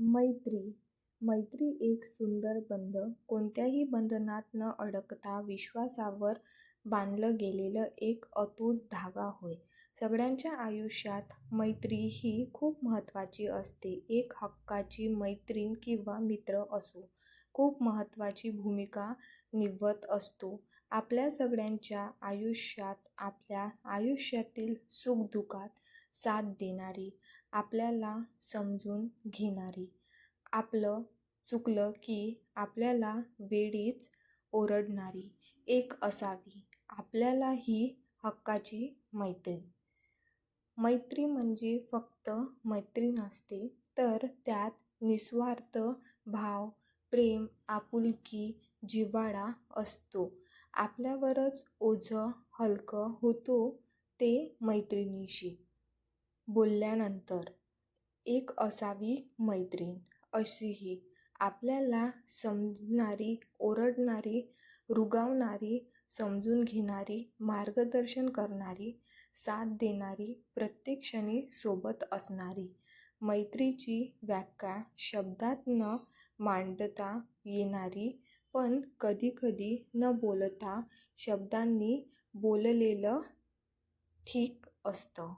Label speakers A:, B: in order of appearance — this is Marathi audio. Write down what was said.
A: मैत्री. मैत्री एक सुंदर बंध, कोणत्याही बंधनात न अडकता विश्वासावर बांधलं गेलेलं एक अतूट धागा होय. सगळ्यांच्या आयुष्यात मैत्री ही खूप महत्त्वाची असते. एक हक्काची मैत्रीण किंवा मित्र असो, खूप महत्त्वाची भूमिका निभवत असतो. आपल्या सगळ्यांच्या आयुष्यात, आपल्या आयुष्यातील सुखदुःखात साथ देणारी, आपल्याला समजून घेणारी, आपलं चुकलं की आपल्याला वेळीच ओरडणारी एक असावी आपल्याला ही हक्काची मैत्रीण. मैत्री म्हणजे फक्त मैत्री नसते, तर त्यात निस्वार्थ भाव, प्रेम, आपुलकी, जिव्हाळा असतो. आपल्यावरच ओझं हलकं होतो ते मैत्रिणीशी बोलल्यानंतर. एक असावी मैत्रीण अशीही आपल्याला समजणारी, ओरडणारी, रुगावणारी, समजून घेणारी, मार्गदर्शन करणारी, साथ देणारी, प्रत्येक क्षणी सोबत असणारी. मैत्रीची व्याख्या शब्दात न मांडता येणारी, पण कधीकधी न बोलता शब्दांनी बोललेलं ठीक असतं.